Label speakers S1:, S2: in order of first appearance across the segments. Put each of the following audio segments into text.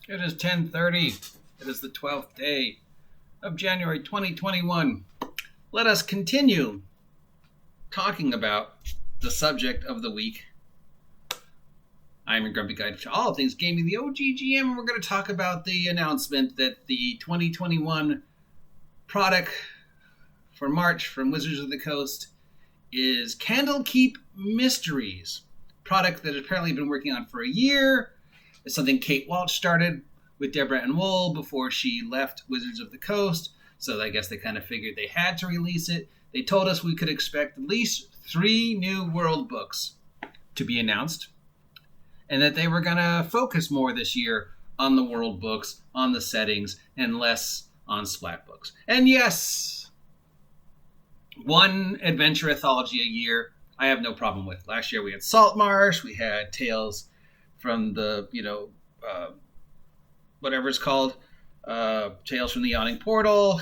S1: It is 10:30. It is the 12th day of January 2021. Let us continue talking about the subject of the week. I'm your grumpy guide to all things gaming, the OGGM, and we're going to talk about the announcement that the 2021 product for March from Wizards of the Coast is Candlekeep Mysteries. Product that has apparently been working on for a year. It's something Kate Wotc started with Deborah and Wool before she left Wizards of the Coast. So I guess they kind of figured they had to release it. They told us we could expect at least 3 new world books to be announced. And that they were going to focus more this year on the world books, on the settings, and less on splat books. And yes, one adventure anthology a year, I have no problem with. Last year we had Saltmarsh, we had Tales from the, whatever it's called, Tales from the Yawning Portal.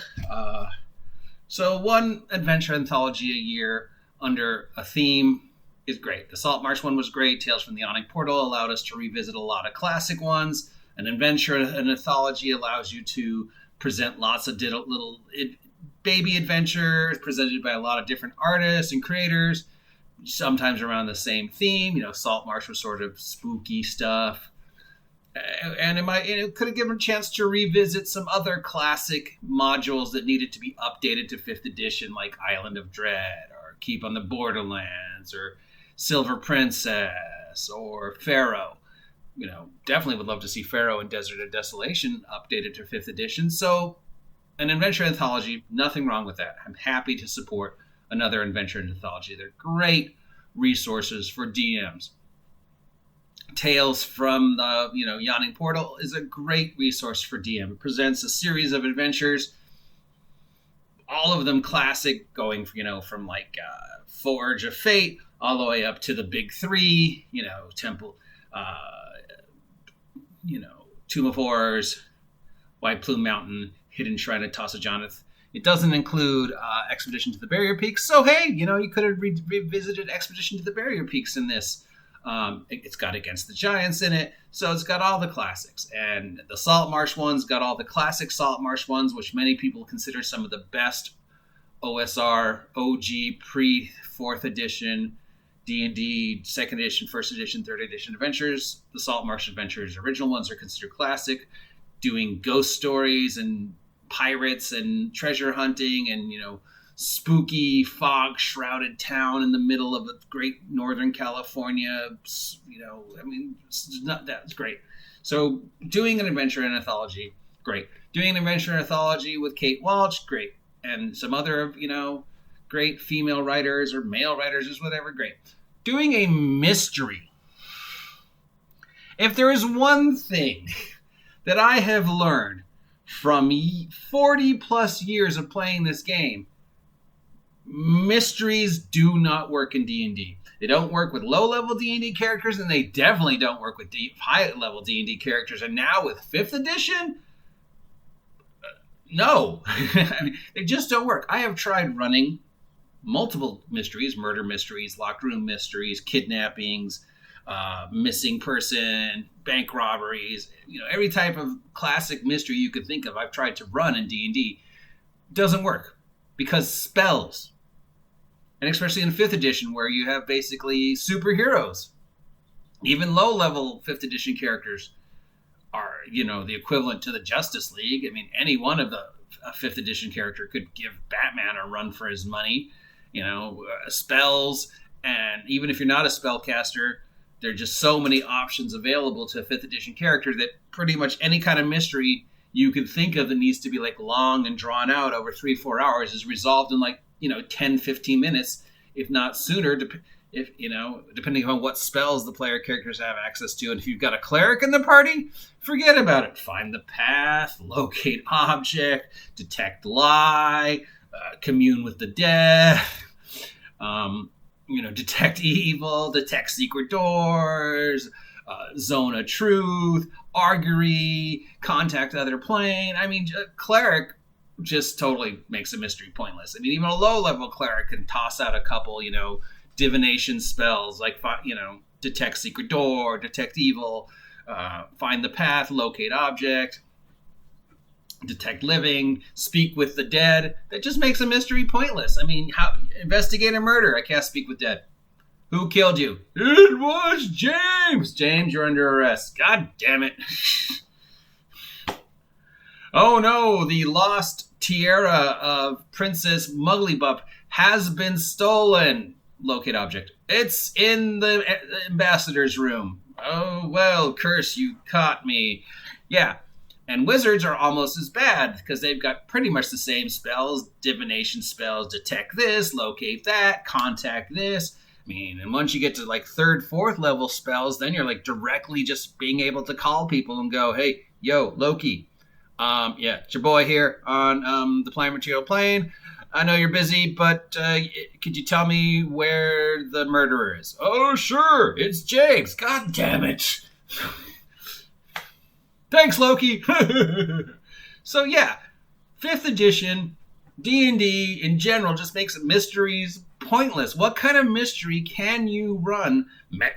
S1: So one adventure anthology a year under a theme is great. The Saltmarsh one was great. Tales from the Yawning Portal allowed us to revisit a lot of classic ones. An anthology allows you to present lots of little baby adventures presented by a lot of different artists and creators, sometimes around the same theme. Saltmarsh was sort of spooky stuff. And it could have given a chance to revisit some other classic modules that needed to be updated to 5th edition, like Island of Dread, or Keep on the Borderlands, or Silver Princess, or Pharaoh. Definitely would love to see Pharaoh and Desert of Desolation updated to 5th edition. So, an adventure anthology, nothing wrong with that. I'm happy to support another adventure anthology. They're great resources for DMs. Tales from the Yawning Portal is a great resource for DM. It presents a series of adventures, all of them classic, going from Forge of Fate all the way up to the big 3, Temple, Tomb of Horrors, White Plume Mountain, Hidden Shrine of Tassa Jonath. It doesn't include Expedition to the Barrier Peaks. So, hey, you could have revisited Expedition to the Barrier Peaks in this. It's got Against the Giants in it. So it's got all the classics. And the Saltmarsh one's got all the classic Saltmarsh ones, which many people consider some of the best OSR, OG, pre-4th edition, D&D, 2nd edition, 1st edition, 3rd edition adventures. The Saltmarsh Adventures original ones are considered classic. Doing ghost stories and pirates and treasure hunting and spooky fog shrouded town in the middle of a great Northern California, that's great. So doing an adventure anthology, great. Doing an adventure anthology with Kate Wotc, great. And some other great female writers or male writers, just whatever, great. Doing a mystery, if there is one thing that I have learned from 40 plus years of playing this game, mysteries do not work in D&D. They don't work with low-level D&D characters, and they definitely don't work with high-level D&D characters. And now with 5th edition, no. They just don't work. I have tried running multiple mysteries, murder mysteries, locked room mysteries, kidnappings, missing person, bank robberies, every type of classic mystery you could think of I've tried to run in D&D. Doesn't work because spells, and especially in 5th edition where you have basically superheroes, even low-level 5th edition characters are, the equivalent to the Justice League. Any one of the 5th edition character could give Batman a run for his money, spells, and even if you're not a spellcaster, there are just so many options available to a 5th edition character that pretty much any kind of mystery you can think of that needs to be long and drawn out over 3-4 hours is resolved in 10, 15 minutes, if not sooner, depending on what spells the player characters have access to. And if you've got a cleric in the party, forget about it. Find the path, locate object, detect lie, commune with the dead, detect evil, detect secret doors, zone of truth, augury, contact other plane. Cleric just totally makes a mystery pointless. Even a low-level cleric can toss out a couple, divination spells, detect secret door, detect evil, find the path, locate object, detect living, speak with the dead. That just makes a mystery pointless. I mean, how investigate a murder? I can't speak with dead. Who killed you? It was James. James, you're under arrest. God damn it. Oh no, the lost tiara of Princess Mugglybup has been stolen. Locate object. It's in the ambassador's room. Oh, well, curse, you caught me. Yeah, and wizards are almost as bad because they've got pretty much the same spells, divination spells, detect this, locate that, contact this. I mean, and once you get to like 3rd, 4th level spells, then you're like directly just being able to call people and go, hey, yo, Loki. Yeah, it's your boy here on the Plant Material Plane. I know you're busy, but could you tell me where the murderer is? Oh, sure, it's James. God damn it. Thanks, Loki. So yeah, 5th edition D&D in general just makes mysteries pointless. What kind of mystery can you run?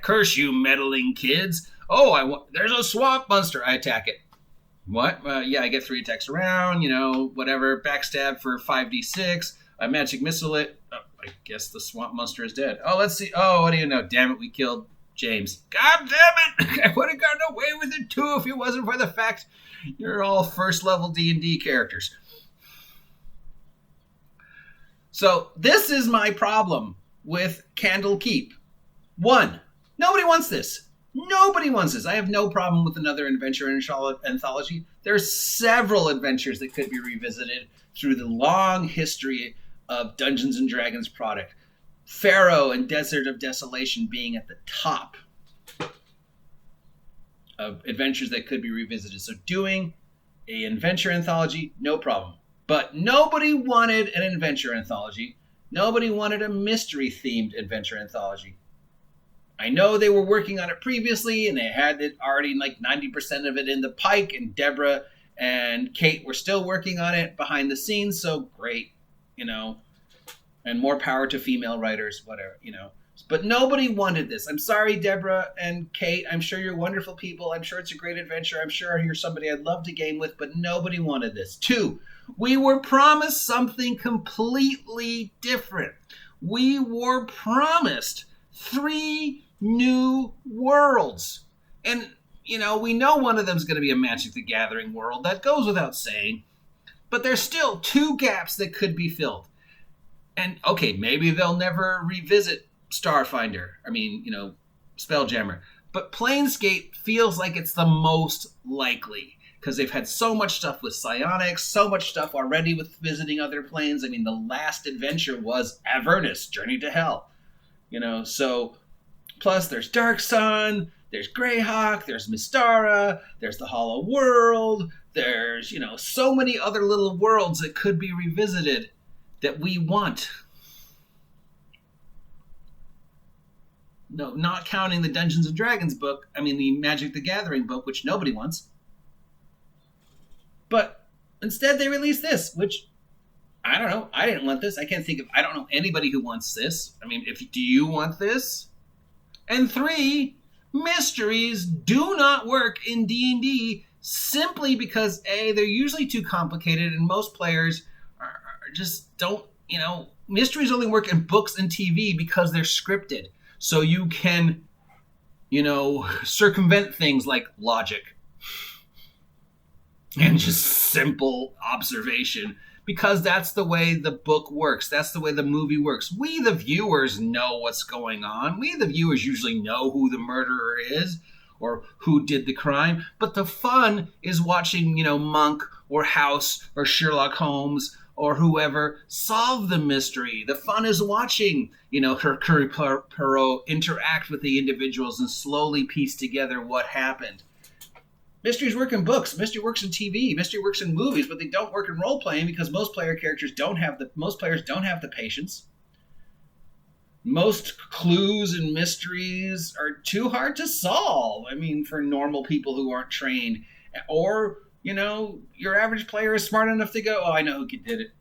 S1: Curse you, meddling kids. Oh, there's a swamp monster. I attack it. What? Yeah, I get 3 attacks around, whatever. Backstab for 5d6. I magic missile it. Oh, I guess the swamp monster is dead. Oh, let's see. Oh, what do you know? Damn it, we killed James. God damn it! I would have gotten away with it too if it wasn't for the fact you're all 1st level D&D characters. So this is my problem with Candle Keep. 1, nobody wants this. Nobody wants this. I have no problem with another adventure anthology. There's several adventures that could be revisited through the long history of Dungeons & Dragons product. Pharaoh and Desert of Desolation being at the top of adventures that could be revisited. So doing an adventure anthology, no problem. But nobody wanted an adventure anthology. Nobody wanted a mystery-themed adventure anthology. I know they were working on it previously, and they had it already like 90% of it in the pike, and Deborah and Kate were still working on it behind the scenes, so great, and more power to female writers, whatever, But nobody wanted this. I'm sorry, Deborah and Kate. I'm sure you're wonderful people. I'm sure it's a great adventure. I'm sure you're somebody I'd love to game with, but nobody wanted this. 2, we were promised something completely different. We were promised 3 new worlds. And, we know one of them is going to be a Magic the Gathering world. That goes without saying. But there's still 2 gaps that could be filled. And, okay, maybe they'll never revisit Starfinder. Spelljammer. But Planescape feels like it's the most likely. Because they've had so much stuff with psionics, so much stuff already with visiting other planes. The last adventure was Avernus, Journey to Hell. So... Plus, there's Dark Sun, there's Greyhawk, there's Mystara, there's the Hollow World, there's, so many other little worlds that could be revisited that we want. No, not counting the Dungeons & Dragons book, the Magic the Gathering book, which nobody wants. But instead they released this, which, I don't know, I didn't want this. I don't know anybody who wants this. Do you want this? And 3, mysteries do not work in D&D simply because, A, they're usually too complicated and most players are just don't, mysteries only work in books and TV because they're scripted. So you can, circumvent things like logic and just simple observation. Because that's the way the book works. That's the way the movie works. We, the viewers, know what's going on. We, the viewers, usually know who the murderer is or who did the crime. But the fun is watching, Monk or House or Sherlock Holmes or whoever solve the mystery. The fun is watching, Hercule Poirot interact with the individuals and slowly piece together what happened. Mysteries work in books. Mystery works in TV. Mystery works in movies, but they don't work in role playing because most players don't have the patience. Most clues and mysteries are too hard to solve. For normal people who aren't trained, or your average player is smart enough to go, "Oh, I know who did it.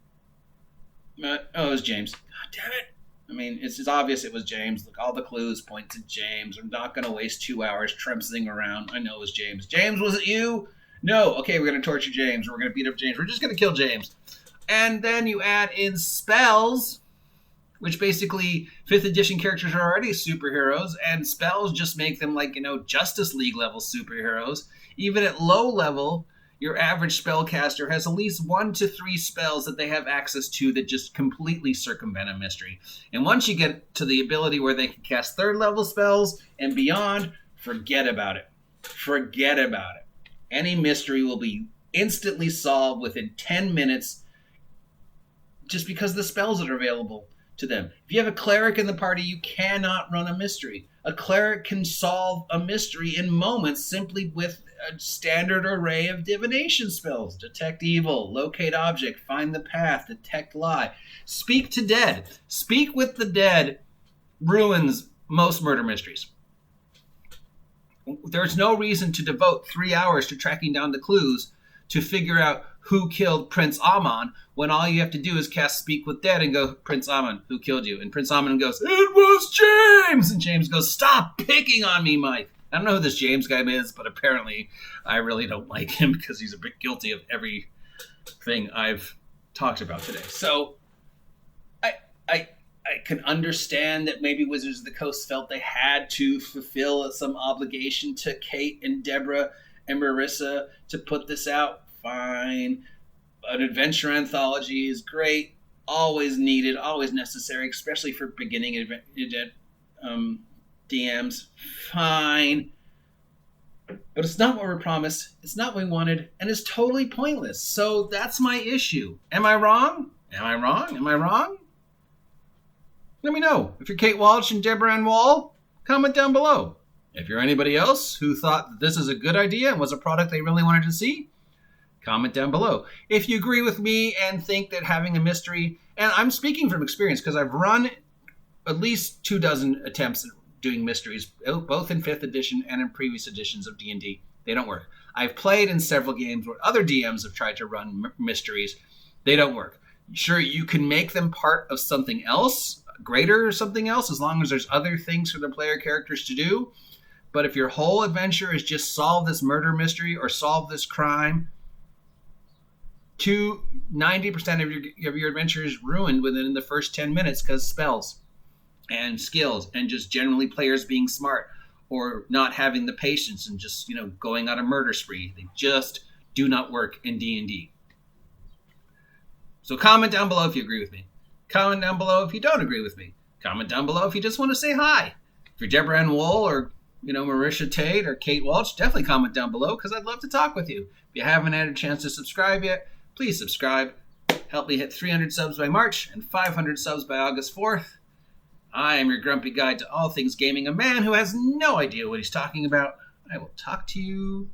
S1: Oh, it was James. God damn it! I mean, it's obvious it was James. Look, all the clues point to James. I'm not going to waste 2 hours tramping around. I know it was James. James, was it you? No. Okay, we're going to torture James. We're going to beat up James. We're just going to kill James. And then you add in spells, which basically 5th edition characters are already superheroes, and spells just make them like, Justice League level superheroes. Even at low level, your average spellcaster has at least 1 to 3 spells that they have access to that just completely circumvent a mystery. And once you get to the ability where they can cast 3rd level spells and beyond, forget about it. Forget about it. Any mystery will be instantly solved within 10 minutes just because of the spells that are available to them. If you have a cleric in the party, you cannot run a mystery. A cleric can solve a mystery in moments simply with a standard array of divination spells. Detect evil, locate object, find the path, detect lie. Speak to dead. Speak with the dead ruins most murder mysteries. There's no reason to devote 3 hours to tracking down the clues to figure out who killed Prince Amon when all you have to do is cast Speak with Dead and go, Prince Amon, who killed you? And Prince Amon goes, it was James! And James goes, stop picking on me, Mike. I don't know who this James guy is, but apparently I really don't like him because he's a bit guilty of everything I've talked about today. So I can understand that maybe Wizards of the Coast felt they had to fulfill some obligation to Kate and Deborah and Marissa to put this out. Fine. An adventure anthology is great. Always needed, always necessary, especially for beginning DMs. Fine. But it's not what we're promised. It's not what we wanted. And it's totally pointless. So that's my issue. Am I wrong? Am I wrong? Am I wrong? Let me know. If you're Kate Walsh and Deborah Ann Wall, comment down below. If you're anybody else who thought that this is a good idea and was a product they really wanted to see, comment down below. If you agree with me and think that having a mystery, and I'm speaking from experience because I've run at least 24 attempts at doing mysteries, both in 5th edition and in previous editions of D&D. They don't work. I've played in several games where other DMs have tried to run mysteries. They don't work. Sure, you can make them part of something else, greater or something else, as long as there's other things for the player characters to do. But if your whole adventure is just solve this murder mystery or solve this crime, 90% of your adventure is ruined within the first 10 minutes because spells and skills and just generally players being smart or not having the patience and just, going on a murder spree. They just do not work in D&D. So comment down below if you agree with me. Comment down below if you don't agree with me. Comment down below if you just want to say hi. If you're Deborah Ann Wool or, Marisha Tate or Kate Walsh, definitely comment down below because I'd love to talk with you. If you haven't had a chance to subscribe yet, please subscribe. Help me hit 300 subs by March and 500 subs by August 4th. I am your grumpy guide to all things gaming, a man who has no idea what he's talking about. I will talk to you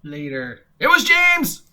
S1: later. It was James!